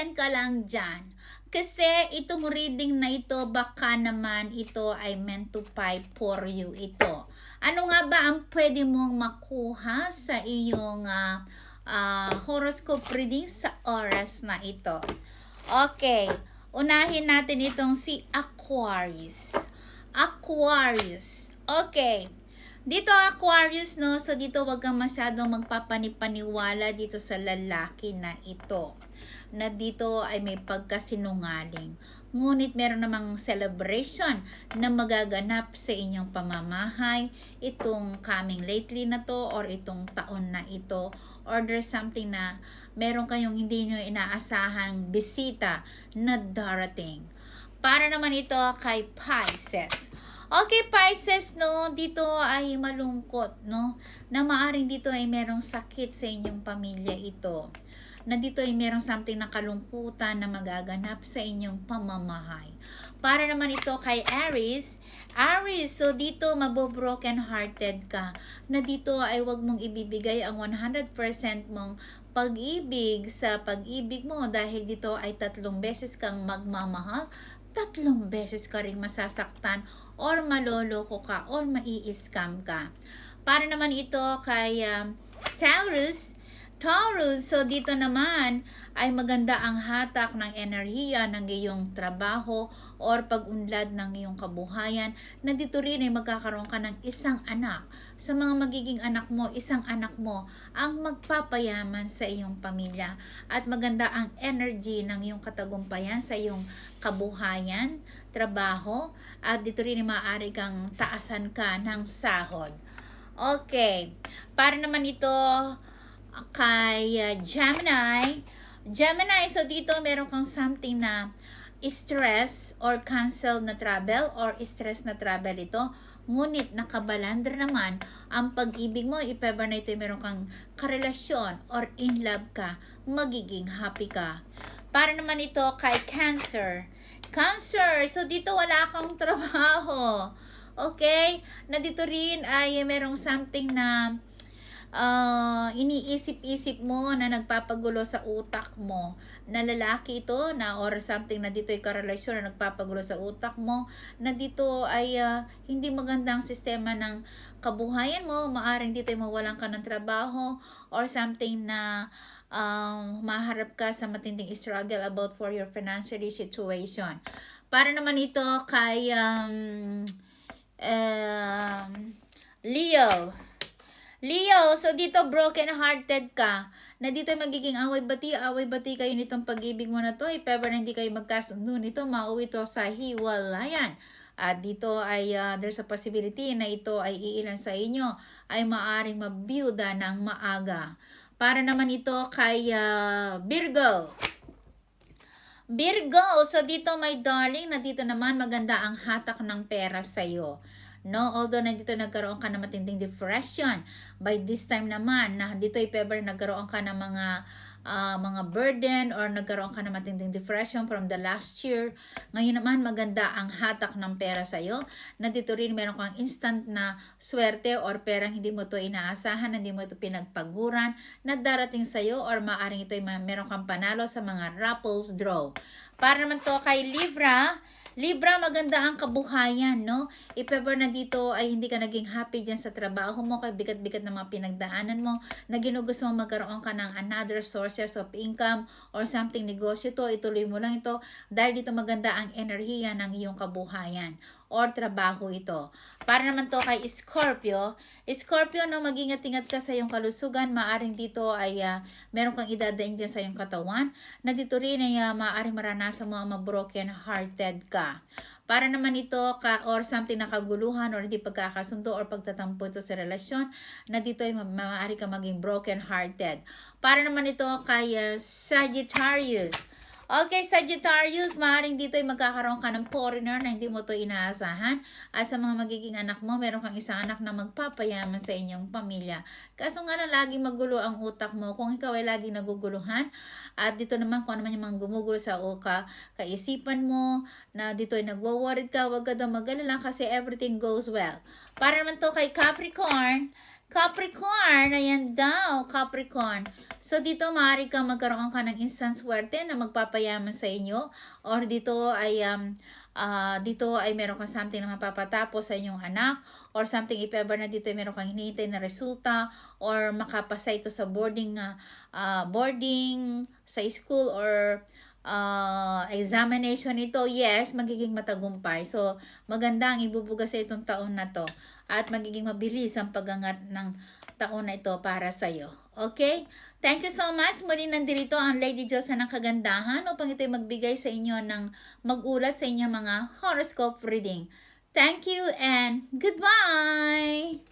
patient ka lang dyan. Kasi itong reading na ito, baka naman ito ay meant to fight for you ito. Ano nga ba ang pwede mong makuha sa iyong horoscope reading sa oras na ito? Okay, unahin natin itong si Aquarius. Aquarius. Okay. Dito Aquarius, no? So dito wag kang masyadong magpapanipaniwala dito sa lalaki na ito. Na dito ay may pagkasinungaling. Ngunit meron namang celebration na magaganap sa inyong pamamahay itong coming lately na to or itong taon na ito, or there's something na meron kayong hindi nyo inaasahang bisita na darating. Para naman ito kay Pisces. Okay, Pisces, no, dito ay malungkot, no, na maaring dito ay merong sakit sa inyong pamilya ito. Na dito ay merong something na kalungkutan na magaganap sa inyong pamamahay. Para naman ito kay Aries. Aries, so dito mabobroken hearted ka. Na dito ay wag mong ibibigay ang 100% mong pag-ibig sa pag-ibig mo dahil dito ay 3 beses kang magmamahal, 3 beses ka rin masasaktan or maloloko ka or mai-scam ka. Para naman ito kay Taurus. Taurus, so dito naman ay maganda ang hatak ng enerhiya ng iyong trabaho or pag-unlad ng iyong kabuhayan, na dito rin ay magkakaroon ka ng isang anak. Sa mga magiging anak mo, isang anak mo ang magpapayaman sa iyong pamilya, at maganda ang energy ng iyong katagumpayan sa iyong kabuhayan, trabaho, at dito rin ay maaari kang taasan ka ng sahod. Okay, para naman ito kay Gemini. Gemini, so dito meron kang something na stress or cancel na travel or stress na travel ito. Ngunit nakabalandra naman ang pag-ibig mo. If ever na ito meron kang karelasyon or in love ka, magiging happy ka. Para naman ito kay Cancer. Cancer, so dito wala kang trabaho. Okay? Na dito rin ay merong something na iniisip-isip mo na nagpapagulo sa utak mo, na lalaki ito na or something na dito ay karelasyon na nagpapagulo sa utak mo, na dito ay hindi magandang sistema ng kabuhayan mo. Maaring dito ay mawalan ka ng trabaho or something na maharap ka sa matinding struggle about for your financial situation. Para naman ito kay Leo. Leo, so dito broken-hearted ka, na dito magiging away-bati kayo nitong pag-ibig mo na to. If ever na hindi kayo magkasundo nito, mauwi to sa hiwalayan. At dito ay there's a possibility na ito ay iilan sa inyo ay maaring mabiyuda ng maaga. Para naman ito kay Virgo. Virgo, so dito my darling, na dito naman maganda ang hatak ng pera sa iyo. No, although nandito nagkaroon ka ng matinding depression, by this time naman na dito if ever nagkaroon ka ng mga burden or nagkaroon ka ng matinding depression from the last year, ngayon naman maganda ang hatak ng pera sa iyo. Na dito rin meron kang instant na swerte or perang hindi mo to inaasahan, hindi mo ito pinagpaguran na darating sa iyo, or maaring ito ay meron kang panalo sa mga raffles draw. Para naman to kay Libra. Libra, maganda ang kabuhayan, no? If ever na dito ay hindi ka naging happy dyan sa trabaho mo, kay bigat-bigat ng mga pinagdaanan mo, na ginugusto mo magkaroon ka ng another sources of income or something negosyo to, ituloy mo lang ito dahil dito maganda ang enerhiya ng iyong kabuhayan or trabaho ito. Para naman to kay Scorpio. Scorpio, no, mag-ingat-ingat ka sa iyong kalusugan. Maaring dito ay meron kang idadaing din sa iyong katawan, na dito rin ay maaring maranasan mo ang broken hearted ka. Para naman ito or something na kaguluhan or hindi pagkakasundo or pagtatampo ito sa relasyon, na dito ay maaari ka maging broken hearted. Para naman ito kay Sagittarius. Okay, Sagittarius, maaaring dito ay magkakaroon ka ng foreigner na hindi mo to inaasahan. At sa mga magiging anak mo, meron kang isang anak na magpapayaman sa inyong pamilya. Kaso nga lang, laging magulo ang utak mo kung ikaw ay laging naguguluhan. At dito naman, kung ano man yung mga gumugulo sa kaisipan mo, na dito ay nagwo-worried ka, wag ka daw mag-alala kasi everything goes well. Para naman to kay Capricorn. Capricorn, ayan daw, Capricorn. So, dito maaari kang magkaroon ka ng instant swerte na magpapayaman sa inyo. Or dito ay meron kang something na mapapatapos sa inyong anak. Or something if ever na dito ay meron kang hinihintay na resulta. Or makapasa ito sa boarding sa school or examination ito, yes, magiging matagumpay. So, maganda ang ibubuga sa itong taon na to. At magiging mabilis ang pagangat ng taon na ito para sa iyo. Okay? Thank you so much. Muli nandito ang Lady Diyosa ng Kagandahan upang ito'y magbigay sa inyo ng mag-ulat sa inyong mga horoscope reading. Thank you and goodbye!